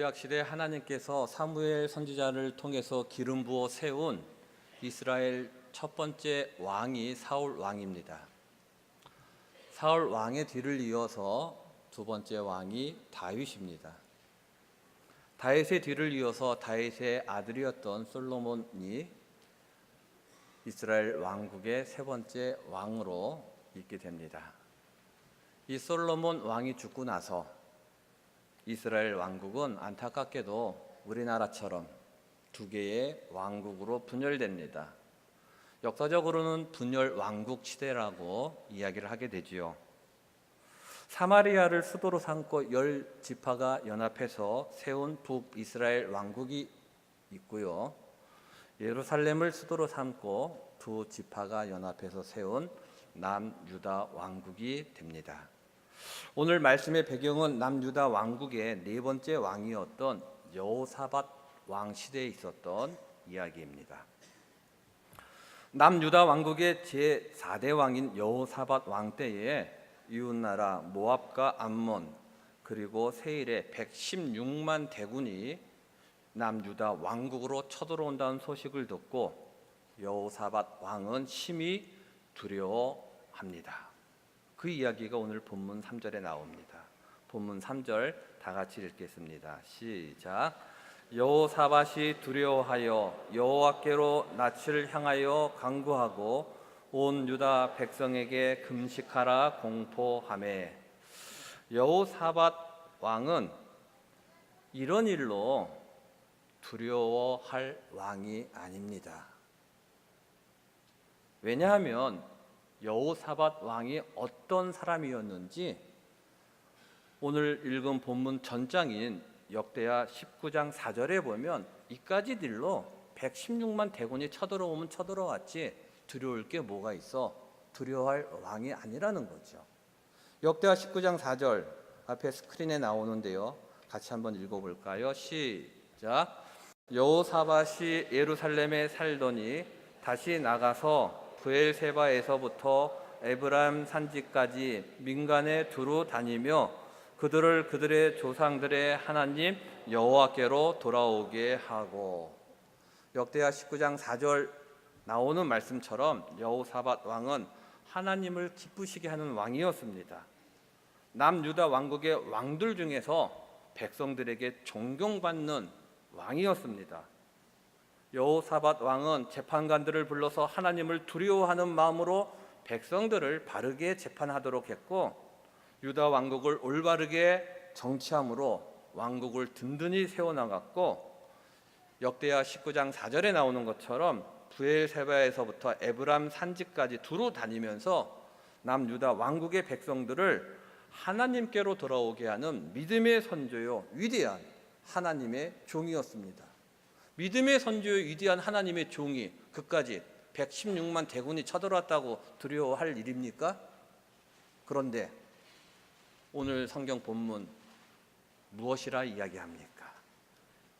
구약 시대 하나님께서 사무엘 선지자를 통해서 기름 부어 세운 이스라엘 첫 번째 왕이 사울 왕입니다. 사울 왕의 뒤를 이어서 두 번째 왕이 다윗입니다. 다윗의 뒤를 이어서 다윗의 아들이었던 솔로몬이 이스라엘 왕국의 세 번째 왕으로 있게 됩니다. 이 솔로몬 왕이 죽고 나서 이스라엘 왕국은 안타깝게도 우리나라처럼 두 개의 왕국으로 분열됩니다. 역사적으로는 분열 왕국 시대라고 이야기를 하게 되지요. 사마리아를 수도로 삼고 10지파가 연합해서 세운 북이스라엘 왕국이 있고요. 예루살렘을 수도로 삼고 두 지파가 연합해서 세운 남유다 왕국이 됩니다. 오늘 말씀의 배경은 남유다 왕국의 네 번째 왕이었던 여호사밧 왕 시대에 있었던 이야기입니다. 남유다 왕국의 제4대 왕인 여호사밧 왕 때에 이웃나라 모압과 암몬 그리고 세일의 116만 대군이 남유다 왕국으로 쳐들어온다는 소식을 듣고 여호사밧 왕은 심히 두려워합니다. 그 이야기가 오늘 본문 3절에 나옵니다. 본문 3절 다 같이 읽겠습니다. 시작. 여호사밧이 두려워하여 여호와께로 낯을 향하여 간구하고 온 유다 백성에게 금식하라 공포하매. 여호사밧 왕은 이런 일로 두려워할 왕이 아닙니다. 왜냐하면 여호사밧 왕이 어떤 사람이었는지 오늘 읽은 본문 전장인 역대하 19장 4절에 보면 이까지들로 116만 대군이 쳐들어오면 쳐들어왔지 두려울 게 뭐가 있어? 두려워할 왕이 아니라는 거죠. 역대하 19장 4절 앞에 스크린에 나오는데요. 같이 한번 읽어볼까요? 시작. 여호사밧이 예루살렘에 살더니 다시 나가서 브엘세바에서부터 에브라임 산지까지 민간에 두루 다니며 그들을 그들의 조상들의 하나님 여호와께로 돌아오게 하고. 역대하 19장 4절 나오는 말씀처럼 여호사밧 왕은 하나님을 기쁘시게 하는 왕이었습니다. 남유다 왕국의 왕들 중에서 백성들에게 존경받는 왕이었습니다. 여호사밧 왕은 재판관들을 불러서 하나님을 두려워하는 마음으로 백성들을 바르게 재판하도록 했고, 유다 왕국을 올바르게 정치함으로 왕국을 든든히 세워나갔고, 역대하 19장 4절에 나오는 것처럼 브엘세바에서부터 에브람 산지까지 두루 다니면서 남유다 왕국의 백성들을 하나님께로 돌아오게 하는 믿음의 선조요 위대한 하나님의 종이었습니다. 믿음의 선조요 위대한 하나님의 종이 그까지 116만 대군이 쳐들어왔다고 두려워할 일입니까? 그런데 오늘 성경 본문 무엇이라 이야기합니까?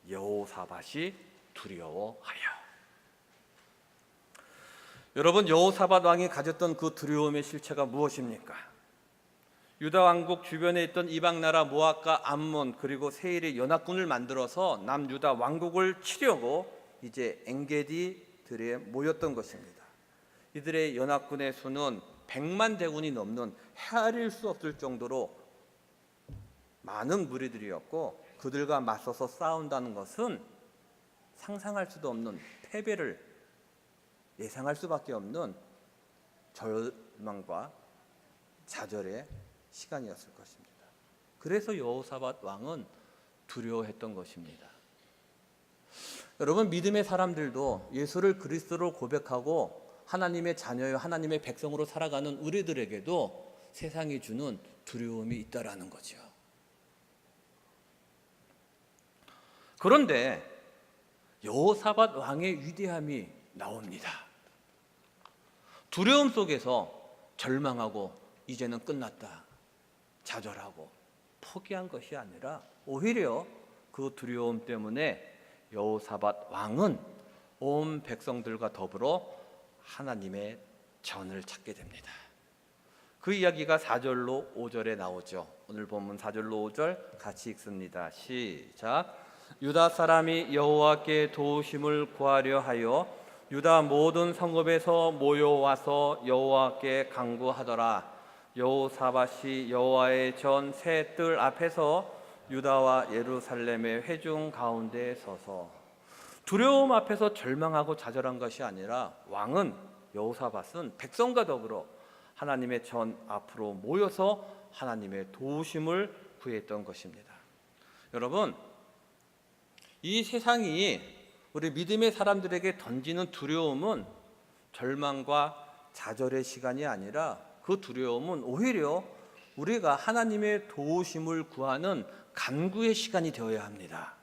여호사밧이 두려워하여. 여러분, 여호사밧 왕이 가졌던 그 두려움의 실체가 무엇입니까? 유다 왕국 주변에 있던 이방 나라 모압과 암몬 그리고 세일의 연합군을 만들어서 남유다 왕국을 치려고 이제 엔게디들에 모였던 것입니다. 이들의 연합군의 수는 100만 대군이 넘는 헤아릴 수 없을 정도로 많은 무리들이었고, 그들과 맞서서 싸운다는 것은 상상할 수도 없는 패배를 예상할 수밖에 없는 절망과 좌절의 시간이었을 것입니다. 그래서 여호사밧 왕은 두려워했던 것입니다. 여러분, 믿음의 사람들도 예수를 그리스도로 고백하고 하나님의 자녀요 하나님의 백성으로 살아가는 우리들에게도 세상이 주는 두려움이 있다라는 거죠. 그런데 여호사밧 왕의 위대함이 나옵니다. 두려움 속에서 절망하고 이제는 끝났다, 좌절하고 포기한 것이 아니라 오히려 그 두려움 때문에 여호사밧 왕은 온 백성들과 더불어 하나님의 전을 찾게 됩니다. 그 이야기가 4절로 5절에 나오죠. 오늘 본문 4절로 5절 같이 읽습니다. 시작. 유다 사람이 여호와께 도우심을 구하려 하여 유다 모든 성읍에서 모여와서 여호와께 간구하더라. 여호사밧이 여호와의 전 새 뜰 앞에서 유다와 예루살렘의 회중 가운데 서서, 두려움 앞에서 절망하고 좌절한 것이 아니라 왕은, 여호사밧은 백성과 더불어 하나님의 전 앞으로 모여서 하나님의 도우심을 구했던 것입니다. 여러분, 이 세상이 우리 믿음의 사람들에게 던지는 두려움은 절망과 좌절의 시간이 아니라 그 두려움은 오히려 우리가 하나님의 도우심을 구하는 간구의 시간이 되어야 합니다.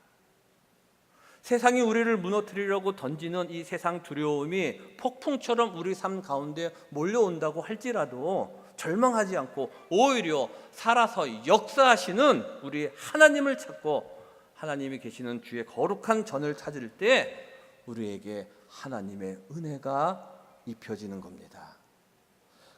세상이 우리를 무너뜨리려고 던지는 이 세상 두려움이 폭풍처럼 우리 삶 가운데 몰려온다고 할지라도 절망하지 않고 오히려 살아서 역사하시는 우리 하나님을 찾고 하나님이 계시는 주의 거룩한 전을 찾을 때 우리에게 하나님의 은혜가 입혀지는 겁니다.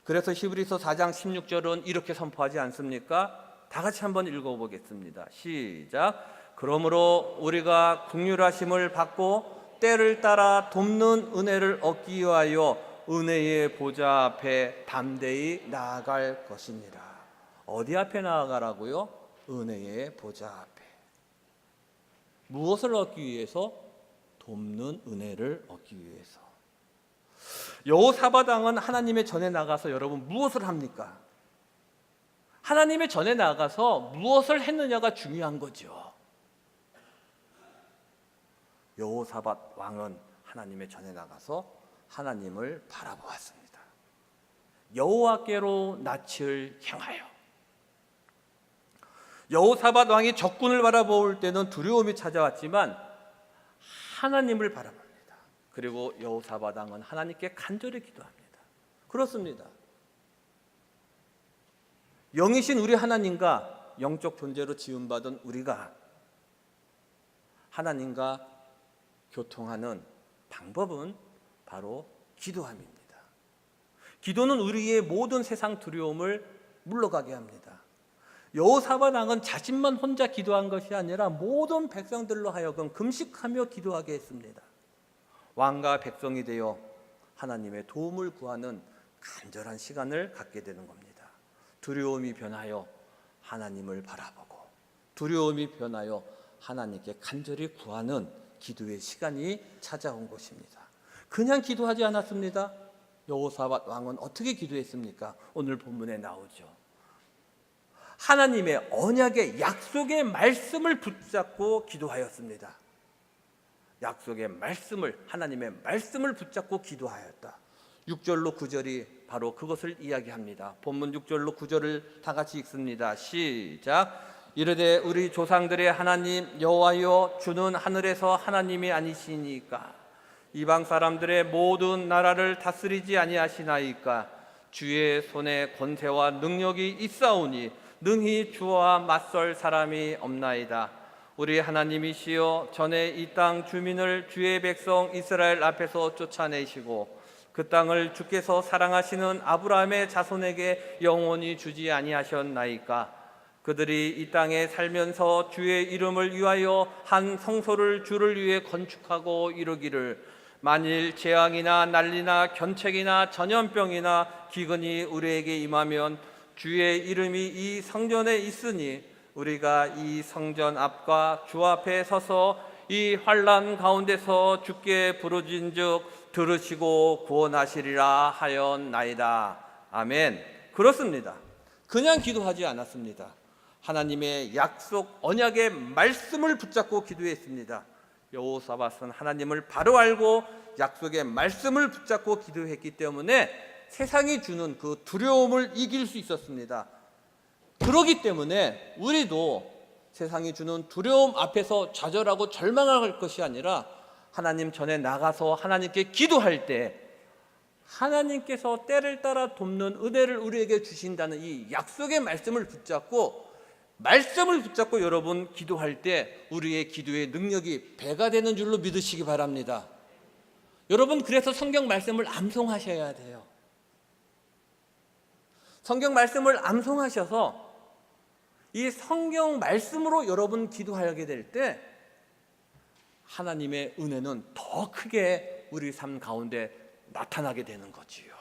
그래서 히브리서 4장 16절은 이렇게 선포하지 않습니까? 다 같이 한번 읽어보겠습니다. 시작. 그러므로 우리가 긍휼하심을 받고 때를 따라 돕는 은혜를 얻기 위하여 은혜의 보좌 앞에 담대히 나아갈 것입니다. 어디 앞에 나아가라고요? 은혜의 보좌 앞에. 무엇을 얻기 위해서? 돕는 은혜를 얻기 위해서. 여호사밧 왕은 하나님의 전에 나가서 여러분 무엇을 합니까? 하나님의 전에 나가서 무엇을 했느냐가 중요한 거죠. 여호사밧 왕은 하나님의 전에 나가서 하나님을 바라보았습니다. 여호와께로 낯을 향하여. 여호사밧 왕이 적군을 바라볼 때는 두려움이 찾아왔지만 하나님을 바라봅니다. 그리고 여호사밧 왕은 하나님께 간절히 기도합니다. 그렇습니다. 영이신 우리 하나님과 영적 존재로 지음받은 우리가 하나님과 교통하는 방법은 바로 기도함입니다. 기도는 우리의 모든 세상 두려움을 물러가게 합니다. 여호사밧 왕은 자신만 혼자 기도한 것이 아니라 모든 백성들로 하여금 금식하며 기도하게 했습니다. 왕과 백성이 되어 하나님의 도움을 구하는 간절한 시간을 갖게 되는 겁니다. 두려움이 변하여 하나님을 바라보고 두려움이 변하여 하나님께 간절히 구하는 기도의 시간이 찾아온 것입니다. 그냥 기도하지 않았습니다. 여호사밧 왕은 어떻게 기도했습니까? 오늘 본문에 나오죠. 하나님의 언약의 약속의 말씀을 붙잡고 기도하였습니다. 약속의 말씀을, 하나님의 말씀을 붙잡고 기도하였다. 6절로 9절이 바로 그것을 이야기합니다. 본문 6절로 9절을 다 같이 읽습니다. 시작. 이르되 우리 조상들의 하나님 여호와여, 주는 하늘에서 하나님이 아니시니까 이방 사람들의 모든 나라를 다스리지 아니하시나이까. 주의 손에 권세와 능력이 있사오니 능히 주와 맞설 사람이 없나이다. 우리 하나님이시여, 전에 이 땅 주민을 주의 백성 이스라엘 앞에서 쫓아내시고 그 땅을 주께서 사랑하시는 아브라함의 자손에게 영원히 주지 아니하셨나이까. 그들이 이 땅에 살면서 주의 이름을 위하여 한 성소를 주를 위해 건축하고 이루기를, 만일 재앙이나 난리나 견책이나 전염병이나 기근이 우리에게 임하면 주의 이름이 이 성전에 있으니 우리가 이 성전 앞과 주 앞에 서서 이 환난 가운데서 주께 부르짖은즉 들으시고 구원하시리라 하였나이다. 아멘. 그렇습니다. 그냥 기도하지 않았습니다. 하나님의 약속 언약의 말씀을 붙잡고 기도했습니다. 여호사밧은 하나님을 바로 알고 약속의 말씀을 붙잡고 기도했기 때문에 세상이 주는 그 두려움을 이길 수 있었습니다. 그렇기 때문에 우리도 세상이 주는 두려움 앞에서 좌절하고 절망할 것이 아니라 하나님 전에 나가서 하나님께 기도할 때 하나님께서 때를 따라 돕는 은혜를 우리에게 주신다는 이 약속의 말씀을 붙잡고 여러분 기도할 때 우리의 기도의 능력이 배가 되는 줄로 믿으시기 바랍니다. 여러분, 그래서 성경 말씀을 암송하셔야 돼요. 성경 말씀을 암송하셔서 이 성경 말씀으로 여러분 기도하게 될 때 하나님의 은혜는 더 크게 우리 삶 가운데 나타나게 되는 거지요.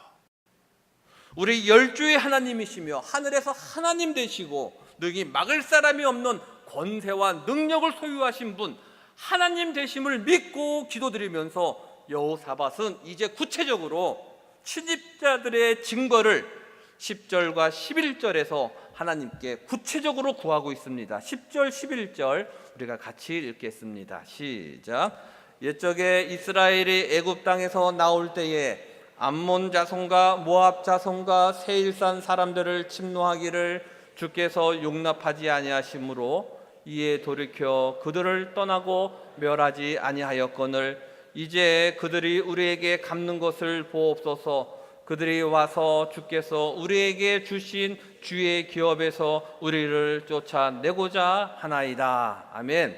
우리 열주의 하나님이시며 하늘에서 하나님 되시고 능히 막을 사람이 없는 권세와 능력을 소유하신 분 하나님 되심을 믿고 기도드리면서 여호사밧은 이제 구체적으로 친입자들의 증거를 10절과 11절에서 하나님께 구체적으로 구하고 있습니다. 10절 11절 우리가 같이 읽겠습니다. 시작. 옛적에 이스라엘이 애굽 땅에서 나올 때에 암몬 자손과 모압 자손과 세일산 사람들을 침노하기를 주께서 용납하지 아니하심으로 이에 돌이켜 그들을 떠나고 멸하지 아니하였거늘 이제 그들이 우리에게 갚는 것을 보옵소서. 그들이 와서 주께서 우리에게 주신 주의 기업에서 우리를 쫓아내고자 하나이다. 아멘.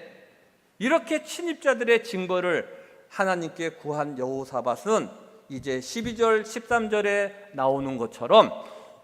이렇게 친입자들의 징벌을 하나님께 구한 여호사밧은 이제 12절 13절에 나오는 것처럼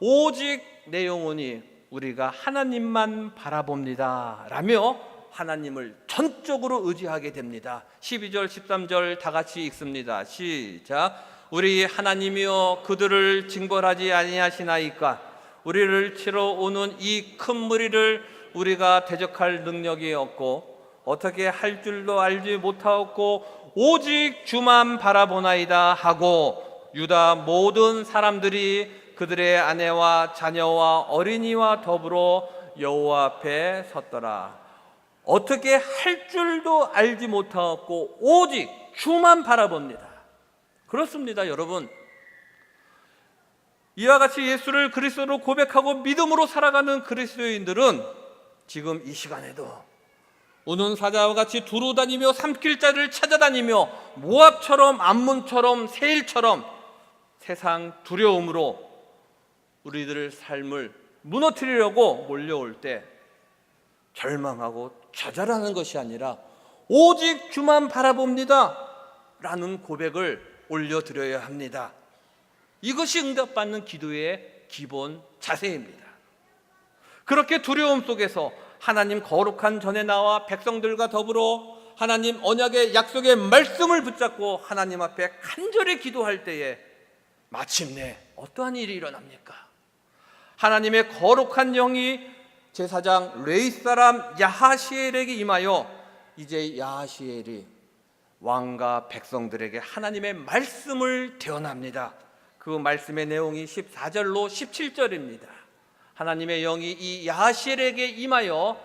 오직 내 영혼이 우리가 하나님만 바라봅니다 라며 하나님을 전적으로 의지하게 됩니다. 12절 13절 다 같이 읽습니다. 시작. 우리 하나님이여 그들을 징벌하지 아니하시나이까. 우리를 치러 오는 이 큰 무리를 우리가 대적할 능력이 없고 어떻게 할 줄도 알지 못하였고 오직 주만 바라보나이다 하고 유다 모든 사람들이 그들의 아내와 자녀와 어린이와 더불어 여호와 앞에 섰더라. 어떻게 할 줄도 알지 못하였고 오직 주만 바라봅니다. 그렇습니다, 여러분. 이와 같이 예수를 그리스도로 고백하고 믿음으로 살아가는 그리스도인들은 지금 이 시간에도 우는 사자와 같이 두루 다니며 삼킬자를 찾아다니며 모압처럼 암몬처럼 세일처럼 세상 두려움으로 우리들의 삶을 무너뜨리려고 몰려올 때 절망하고 좌절하는 것이 아니라 오직 주만 바라봅니다 라는 고백을 올려드려야 합니다. 이것이 응답받는 기도의 기본 자세입니다. 그렇게 두려움 속에서 하나님 거룩한 전에 나와 백성들과 더불어 하나님 언약의 약속의 말씀을 붙잡고 하나님 앞에 간절히 기도할 때에 마침내 어떠한 일이 일어납니까? 하나님의 거룩한 영이 제사장 레위 사람 야하시엘에게 임하여 이제 야하시엘이 왕과 백성들에게 하나님의 말씀을 대언합니다. 그 말씀의 내용이 14절로 17절입니다. 하나님의 영이 이 야하시엘에게 임하여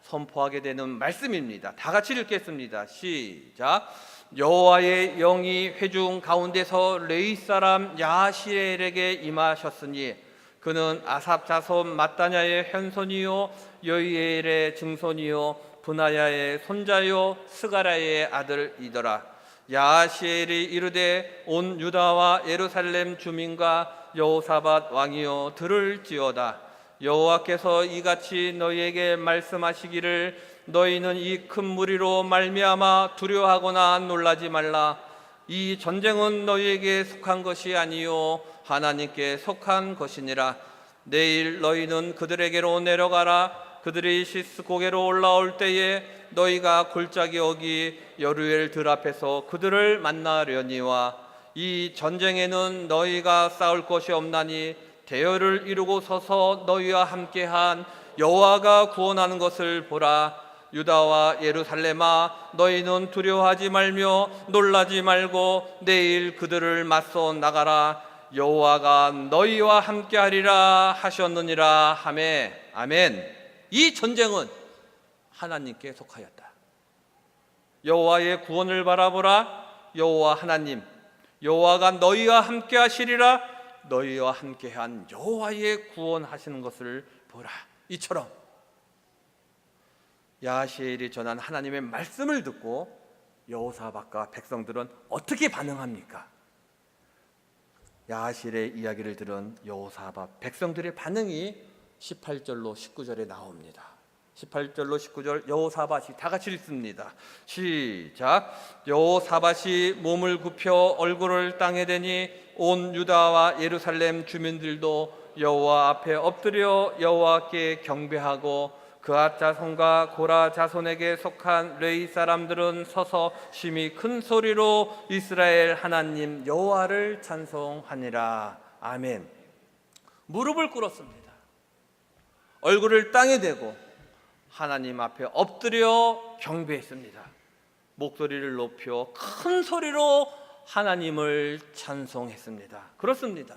선포하게 되는 말씀입니다. 다 같이 읽겠습니다. 시작. 여호와의 영이 회중 가운데서 레위 사람 야하시엘에게 임하셨으니 그는 아삽 자손 마따냐의 현손이요 여이엘의 증손이요 브나야의 손자요 스가랴의 아들이더라. 야하시엘이 이르되 온 유다와 예루살렘 주민과 여호사밧 왕이여 들을지어다. 여호와께서 이같이 너희에게 말씀하시기를 너희는 이 큰 무리로 말미암아 두려워하거나 놀라지 말라. 이 전쟁은 너희에게 속한 것이 아니요 하나님께 속한 것이니라. 내일 너희는 그들에게로 내려가라. 그들이 시스고개로 올라올 때에 너희가 골짜기 어기 여루엘 들 앞에서 그들을 만나려니와 이 전쟁에는 너희가 싸울 것이 없나니 대열을 이루고 서서 너희와 함께한 여호와가 구원하는 것을 보라. 유다와 예루살렘아 너희는 두려워하지 말며 놀라지 말고 내일 그들을 맞서 나가라. 여호와가 너희와 함께하리라 하셨느니라 하매. 아멘. 이 전쟁은 하나님께 속하였다. 여호와의 구원을 바라보라. 여호와 하나님 여호와가 너희와 함께하시리라. 너희와 함께한 여호와의 구원하시는 것을 보라. 이처럼 야하시엘이 전한 하나님의 말씀을 듣고 여호사밧과 백성들은 어떻게 반응합니까? 야하시엘의 이야기를 들은 여호사밧 백성들의 반응이 18절로 19절에 나옵니다. 18절로 19절 여호사밧이 다 같이 읽습니다. 시작. 여호사밧이 몸을 굽혀 얼굴을 땅에 대니 온 유다와 예루살렘 주민들도 여호와 앞에 엎드려 여호와께 경배하고 그앗 자손과 고라 자손에게 속한 레위 사람들은 서서 심히 큰 소리로 이스라엘 하나님 여호와를 찬송하니라. 아멘. 무릎을 꿇었습니다. 얼굴을 땅에 대고 하나님 앞에 엎드려 경배했습니다. 목소리를 높여 큰 소리로 하나님을 찬송했습니다. 그렇습니다.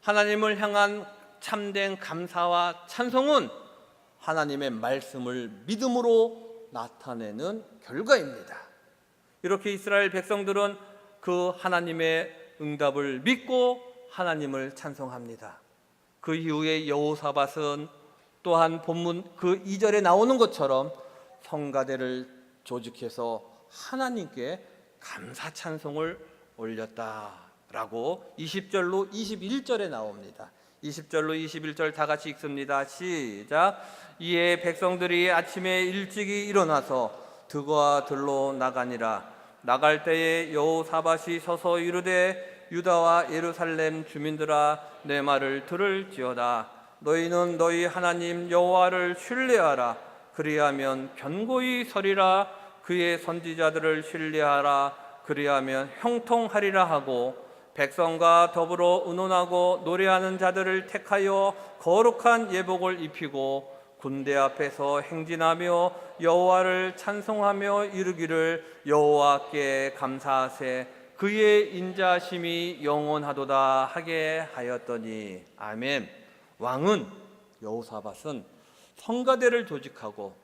하나님을 향한 참된 감사와 찬송은 하나님의 말씀을 믿음으로 나타내는 결과입니다. 이렇게 이스라엘 백성들은 그 하나님의 응답을 믿고 하나님을 찬송합니다. 그 이후에 여호사밧은 또한 본문 그 2절에 나오는 것처럼 성가대를 조직해서 하나님께 감사 찬송을 올렸다라고 20절로 21절에 나옵니다. 20절로 21절 다 같이 읽습니다. 시작. 이에 백성들이 아침에 일찍이 일어나서 들과 들로 나가니라. 나갈 때에 여호사밧이 서서 이르되 유다와 예루살렘 주민들아 내 말을 들을지어다. 너희는 너희 하나님 여호와를 신뢰하라. 그리하면 견고히 서리라. 그의 선지자들을 신뢰하라. 그리하면 형통하리라 하고 백성과 더불어 의논하고 노래하는 자들을 택하여 거룩한 예복을 입히고 군대 앞에서 행진하며 여호와를 찬송하며 이르기를 여호와께 감사하세 그의 인자심이 영원하도다 하게 하였더니. 아멘. 왕은 여호사밧은 성가대를 조직하고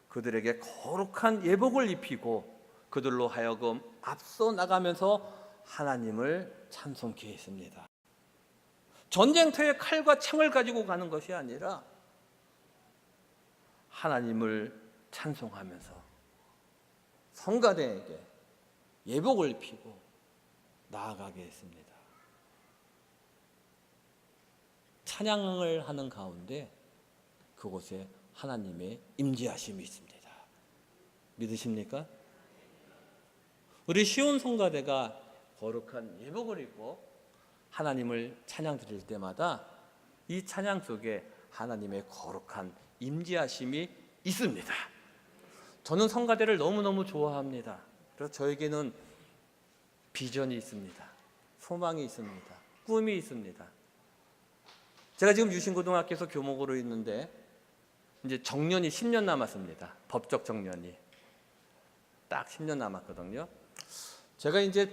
그들에게 거룩한 예복을 입히고 그들로 하여금 앞서 나가면서 하나님을 찬송케 했습니다. 전쟁터에 칼과 창을 가지고 가는 것이 아니라 하나님을 찬송하면서 성가대에게 예복을 입히고 나아가게 했습니다. 찬양을 하는 가운데 그곳에 하나님의 임재하심이 있습니다. 믿으십니까? 우리 시온 성가대가 거룩한 예복을 입고 하나님을 찬양 드릴 때마다 이 찬양 속에 하나님의 거룩한 임재하심이 있습니다. 저는 성가대를 너무너무 좋아합니다. 그래서 저에게는 비전이 있습니다. 소망이 있습니다. 꿈이 있습니다. 제가 지금 유신고등학교에서 교목으로 있는데 이제 정년이 10년 남았습니다. 법적 정년이 딱 10년 남았거든요. 제가 이제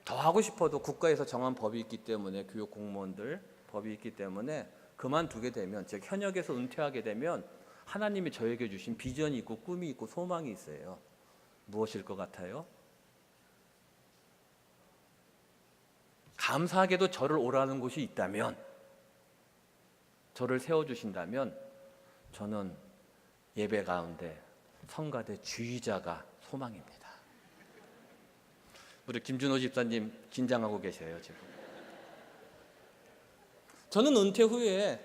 더 하고 싶어도 국가에서 정한 법이 있기 때문에 교육 공무원들 법이 있기 때문에 그만두게 되면 즉 현역에서 은퇴하게 되면 하나님이 저에게 주신 비전이 있고 꿈이 있고 소망이 있어요. 무엇일 것 같아요? 감사하게도 저를 오라는 곳이 있다면, 저를 세워주신다면 저는 예배 가운데 성가대 주의자가 소망입니다. 우리 김준호 집사님 긴장하고 계셔요 지금. 저는 은퇴 후에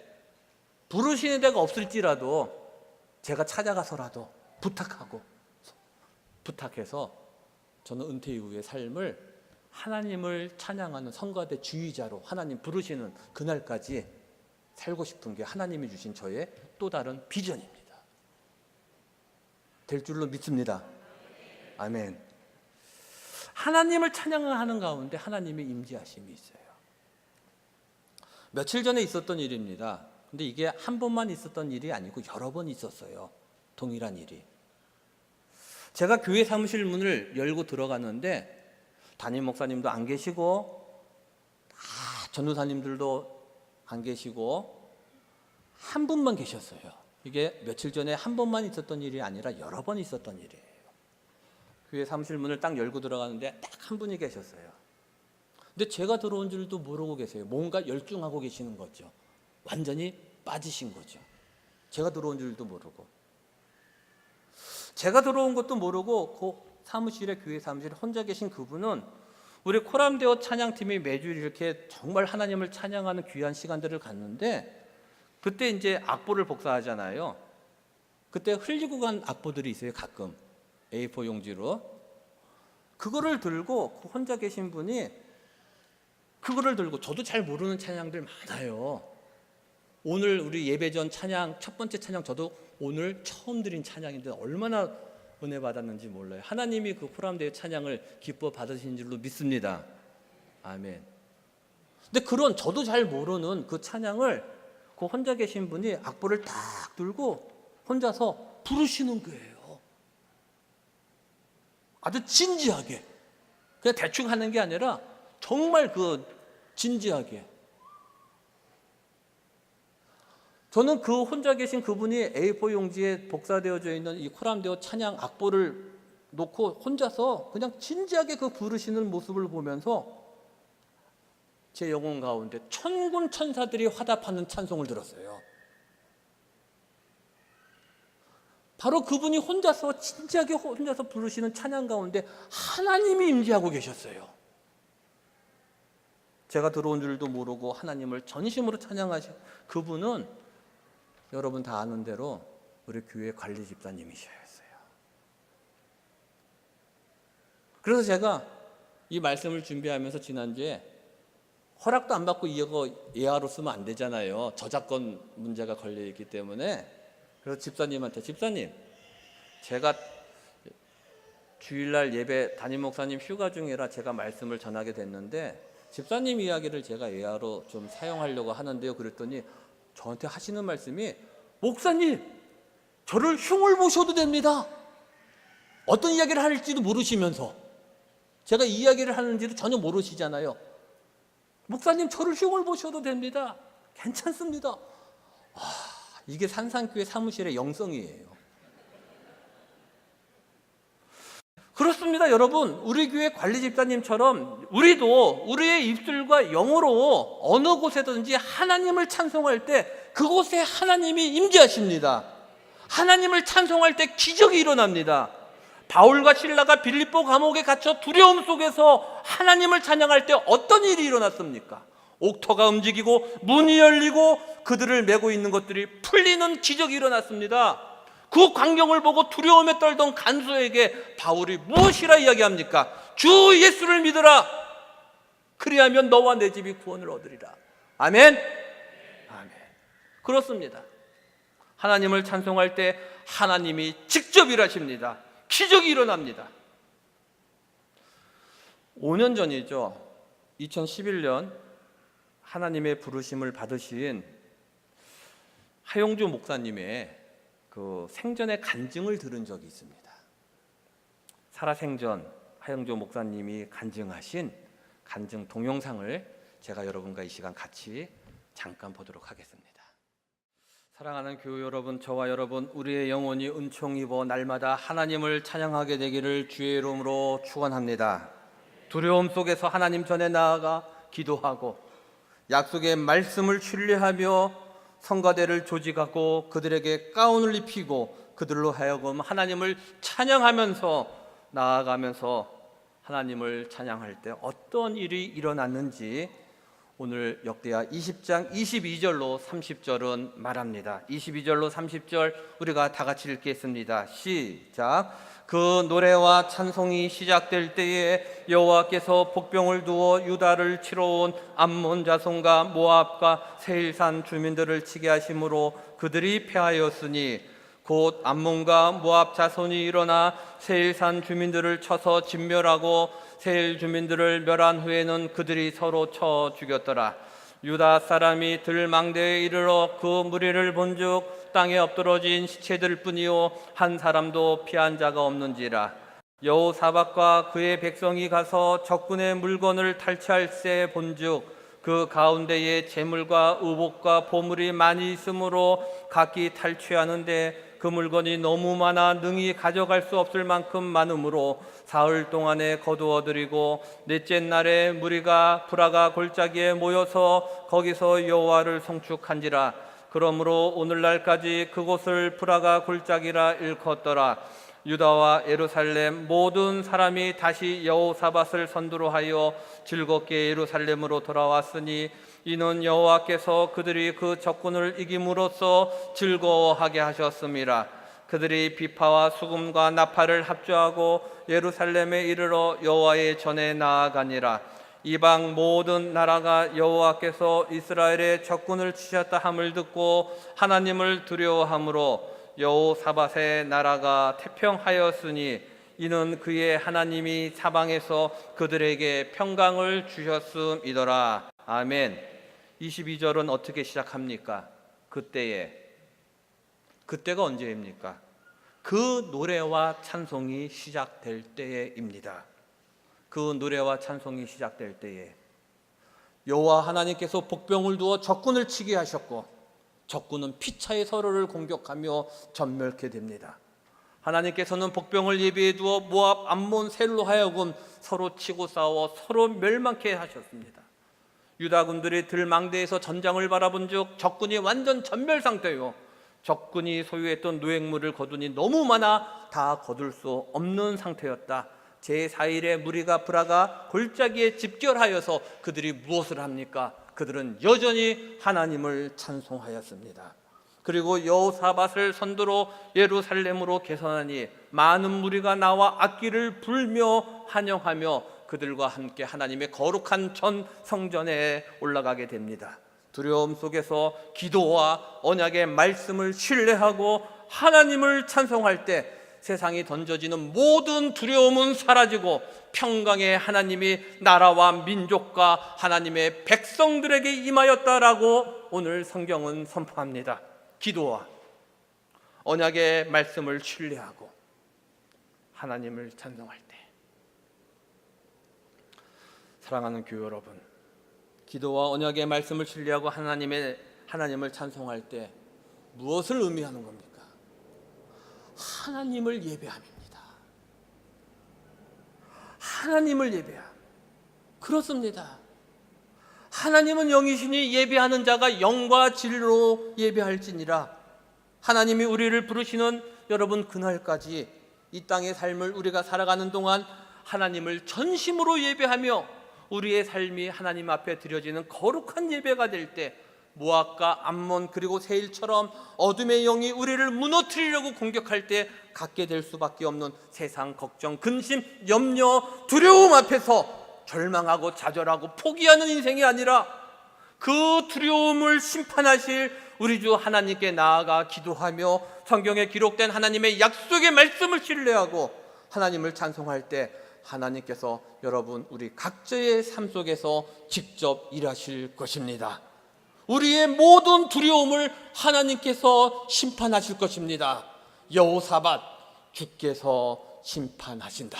부르시는 데가 없을지라도 제가 찾아가서라도 부탁해서 저는 은퇴 이후의 삶을 하나님을 찬양하는 성가대 주의자로 하나님 부르시는 그날까지 살고 싶은 게 하나님이 주신 저의 또 다른 비전입니다. 될 줄로 믿습니다. 아멘. 하나님을 찬양하는 가운데 하나님의 임재하심이 있어요. 며칠 전에 있었던 일입니다. 근데 이게 한 번만 있었던 일이 아니고 여러 번 있었어요. 동일한 일이. 제가 교회 사무실 문을 열고 들어갔는데 담임 목사님도 안 계시고 전도사님들도 안 계시고 한 분만 계셨어요. 이게 며칠 전에 한 번만 있었던 일이 아니라 여러 번 있었던 일이에요. 교회 사무실 문을 딱 열고 들어가는데 딱 한 분이 계셨어요. 근데 제가 들어온 줄도 모르고 계세요. 뭔가 열중하고 계시는 거죠. 완전히 빠지신 거죠. 제가 들어온 줄도 모르고. 제가 들어온 것도 모르고 그 사무실에 교회 사무실에 혼자 계신 그분은 우리 코람데오 찬양팀이 매주 이렇게 정말 하나님을 찬양하는 귀한 시간들을 갖는데 그때 이제 악보를 복사하잖아요. 그때 흘리고 간 악보들이 있어요. 가끔 A4 용지로. 그거를 들고 혼자 계신 분이 그 그거를 들고 저도 잘 모르는 찬양들 많아요. 오늘 우리 예배 전 찬양 첫 번째 찬양 저도 오늘 처음 드린 찬양인데 얼마나 은혜 받았는지 몰라요. 하나님이 그 호람대의 찬양을 기뻐 받으신 줄로 믿습니다. 아멘. 근데 그런 저도 잘 모르는 그 찬양을 그 혼자 계신 분이 악보를 딱 들고 혼자서 부르시는 거예요. 아주 진지하게. 그냥 대충 하는 게 아니라 정말 그 진지하게. 저는 그 혼자 계신 그분이 A4 용지에 복사되어져 있는 이 호람대오 찬양 악보를 놓고 혼자서 그냥 진지하게 그 부르시는 모습을 보면서 제 영혼 가운데 천군 천사들이 화답하는 찬송을 들었어요. 바로 그분이 혼자서 진지하게 혼자서 부르시는 찬양 가운데 하나님이 임재하고 계셨어요. 제가 들어온 줄도 모르고 하나님을 전심으로 찬양하신 그분은 여러분 다 아는 대로 우리 교회 관리 집사님이셨어요. 그래서 제가 이 말씀을 준비하면서 지난주에 허락도 안 받고 이거 예화로 쓰면 안 되잖아요. 저작권 문제가 걸려있기 때문에. 그래서 집사님한테 집사님 제가 주일날 예배 담임 목사님 휴가 중이라 제가 말씀을 전하게 됐는데 집사님 이야기를 제가 예화로 좀 사용하려고 하는데요. 그랬더니 저한테 하시는 말씀이 목사님 저를 흉을 보셔도 됩니다. 어떤 이야기를 할지도 모르시면서 제가 이 이야기를 하는지도 전혀 모르시잖아요. 목사님 저를 흉을 보셔도 됩니다. 괜찮습니다. 이게 산상교회 사무실의 영성이에요. 그렇습니다. 여러분 우리 교회 관리 집사님처럼 우리도 우리의 입술과 영어로 어느 곳에든지 하나님을 찬송할 때 그곳에 하나님이 임재하십니다. 하나님을 찬송할 때 기적이 일어납니다. 바울과 실라가 빌립보 감옥에 갇혀 두려움 속에서 하나님을 찬양할 때 어떤 일이 일어났습니까? 옥터가 움직이고 문이 열리고 그들을 메고 있는 것들이 풀리는 기적이 일어났습니다. 그 광경을 보고 두려움에 떨던 간수에게 바울이 무엇이라 이야기합니까? 주 예수를 믿으라. 그리하면 너와 내 집이 구원을 얻으리라. 아멘. 아멘. 그렇습니다. 하나님을 찬송할 때 하나님이 직접 일하십니다. 기적이 일어납니다. 5년 전이죠. 2011년 하나님의 부르심을 받으신 하용주 목사님의 그 생전의 간증을 들은 적이 있습니다. 살아생전 하용주 목사님이 간증하신 간증 동영상을 제가 여러분과 이 시간 같이 잠깐 보도록 하겠습니다. 사랑하는 교회 여러분, 저와 여러분, 우리의 영혼이 은총 입어 날마다 하나님을 찬양하게 되기를 주의 이름으로 축원합니다. 두려움 속에서 하나님 전에 나아가 기도하고 약속의 말씀을 신뢰하며 성가대를 조직하고 그들에게 가운을 입히고 그들로 하여금 하나님을 찬양하면서 나아가면서 하나님을 찬양할 때 어떤 일이 일어났는지 오늘 역대하 20장 22절로 30절은 말합니다. 22절로 30절 우리가 다 같이 읽겠습니다. 시작. 그 노래와 찬송이 시작될 때에 여호와께서 복병을 두어 유다를 치러 온 암몬 자손과 모압과 세일산 주민들을 치게 하심으로 그들이 패하였으니 곧 암몬과 모압 자손이 일어나 세일산 주민들을 쳐서 진멸하고 세일 주민들을 멸한 후에는 그들이 서로 쳐 죽였더라. 유다 사람이 들망대에 이르러 그 무리를 본즉 땅에 엎드러진 시체들 뿐이요 한 사람도 피한 자가 없는지라. 여호사밧과 그의 백성이 가서 적군의 물건을 탈취할새 본즉 그 가운데에 재물과 의복과 보물이 많이 있으므로 각기 탈취하는데 그 물건이 너무 많아 능히 가져갈 수 없을 만큼 많으므로 사흘 동안에 거두어들이고 넷째 날에 무리가 브라가 골짜기에 모여서 거기서 여호와를 송축한지라. 그러므로 오늘날까지 그곳을 브라가 골짜기라 일컫더라. 유다와 예루살렘 모든 사람이 다시 여호사밧을 선두로 하여 즐겁게 예루살렘으로 돌아왔으니 이는 여호와께서 그들이 그 적군을 이김으로써 즐거워하게 하셨음이라. 그들이 비파와 수금과 나팔을 합주하고 예루살렘에 이르러 여호와의 전에 나아가니라. 이방 모든 나라가 여호와께서 이스라엘의 적군을 치셨다 함을 듣고 하나님을 두려워함으로 여호사밧의 나라가 태평하였으니 이는 그의 하나님이 사방에서 그들에게 평강을 주셨음이더라. 아멘. 22절은 어떻게 시작합니까? 그때가 언제입니까? 그 노래와 찬송이 시작될 때입니다. 그 노래와 찬송이 시작될 때에 여호와 하나님께서 복병을 두어 적군을 치게 하셨고 적군은 피차에 서로를 공격하며 전멸케 됩니다. 하나님께서는 복병을 예비해 두어 모압, 암몬, 셀로 하여금 서로 치고 싸워 서로 멸망케 하셨습니다. 유다군들이 들망대에서 전장을 바라본 즉 적군이 완전 전멸 상태요, 적군이 소유했던 노획물을 거두니 너무 많아 다 거둘 수 없는 상태였다. 제4일에 무리가 브라가 골짜기에 집결하여서 그들이 무엇을 합니까? 그들은 여전히 하나님을 찬송하였습니다. 그리고 여호사밧을 선두로 예루살렘으로 개선하니 많은 무리가 나와 악기를 불며 환영하며 그들과 함께 하나님의 거룩한 전 성전에 올라가게 됩니다. 두려움 속에서 기도와 언약의 말씀을 신뢰하고 하나님을 찬송할 때 세상이 던져지는 모든 두려움은 사라지고 평강의 하나님이 나라와 민족과 하나님의 백성들에게 임하였다라고 오늘 성경은 선포합니다. 기도와 언약의 말씀을 신뢰하고 하나님을 찬송할 때, 사랑하는 교회 여러분, 기도와 언약의 말씀을 신뢰하고 하나님을 찬송할 때 무엇을 의미하는 겁니까? 하나님을 예배함입니다. 하나님을 예배함. 그렇습니다. 하나님은 영이시니 예배하는 자가 영과 진리로 예배할지니라. 하나님이 우리를 부르시는 여러분 그날까지 이 땅의 삶을 우리가 살아가는 동안 하나님을 전심으로 예배하며 우리의 삶이 하나님 앞에 드려지는 거룩한 예배가 될 때 모압과 암몬 그리고 세일처럼 어둠의 영이 우리를 무너뜨리려고 공격할 때 갖게 될 수밖에 없는 세상 걱정, 근심, 염려, 두려움 앞에서 절망하고 좌절하고 포기하는 인생이 아니라 그 두려움을 심판하실 우리 주 하나님께 나아가 기도하며 성경에 기록된 하나님의 약속의 말씀을 신뢰하고 하나님을 찬송할 때 하나님께서 여러분 우리 각자의 삶 속에서 직접 일하실 것입니다. 우리의 모든 두려움을 하나님께서 심판하실 것입니다. 여호사밧, 주께서 심판하신다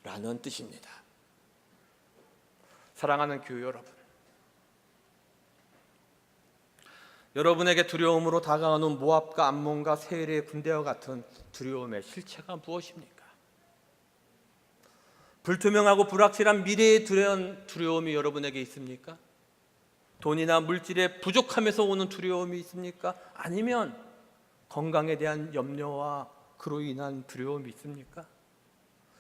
라는 뜻입니다. 사랑하는 교회 여러분, 여러분에게 두려움으로 다가오는 모압과 암몬과 세일의 군대와 같은 두려움의 실체가 무엇입니까? 불투명하고 불확실한 미래의 두려움이 여러분에게 있습니까? 돈이나 물질의 부족함에서 오는 두려움이 있습니까? 아니면 건강에 대한 염려와 그로 인한 두려움이 있습니까?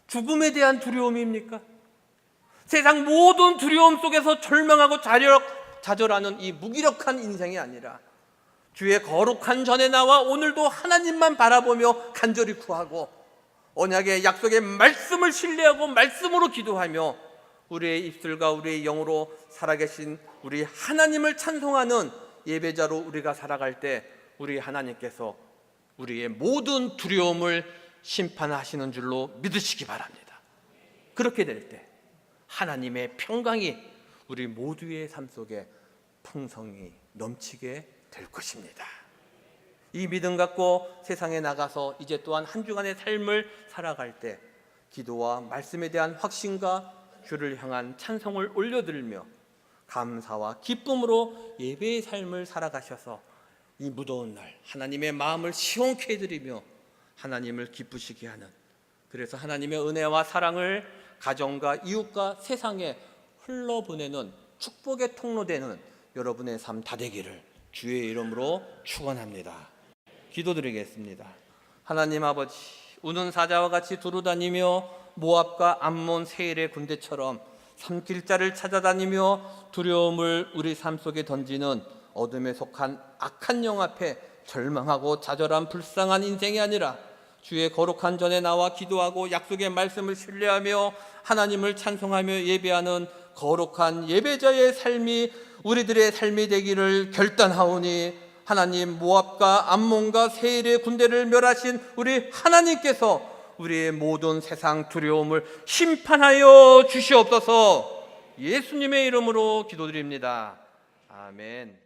죽음에 대한 두려움입니까? 세상 모든 두려움 속에서 절망하고 좌절하는 이 무기력한 인생이 아니라 주의 거룩한 전에 나와 오늘도 하나님만 바라보며 간절히 구하고 언약의 약속의 말씀을 신뢰하고 말씀으로 기도하며 우리의 입술과 우리의 영으로 살아계신 우리 하나님을 찬송하는 예배자로 우리가 살아갈 때 우리 하나님께서 우리의 모든 두려움을 심판하시는 줄로 믿으시기 바랍니다. 그렇게 될 때 하나님의 평강이 우리 모두의 삶 속에 풍성히 넘치게 될 것입니다. 이 믿음 갖고 세상에 나가서 이제 또한 한 주간의 삶을 살아갈 때 기도와 말씀에 대한 확신과 주를 향한 찬송을 올려드리며 감사와 기쁨으로 예배의 삶을 살아가셔서 이 무더운 날 하나님의 마음을 시원케 해드리며 하나님을 기쁘시게 하는, 그래서 하나님의 은혜와 사랑을 가정과 이웃과 세상에 흘러보내는 축복의 통로되는 여러분의 삶 다 되기를 주의 이름으로 축원합니다. 기도드리겠습니다. 하나님 아버지, 우는 사자와 같이 두루다니며 모압과 암몬 세일의 군대처럼 산길자를 찾아다니며 두려움을 우리 삶 속에 던지는 어둠에 속한 악한 영 앞에 절망하고 좌절한 불쌍한 인생이 아니라 주의 거룩한 전에 나와 기도하고 약속의 말씀을 신뢰하며 하나님을 찬송하며 예배하는 거룩한 예배자의 삶이 우리들의 삶이 되기를 결단하오니 하나님, 모압과 암몬과 세일의 군대를 멸하신 우리 하나님께서 우리의 모든 세상 두려움을 심판하여 주시옵소서. 예수님의 이름으로 기도드립니다. 아멘.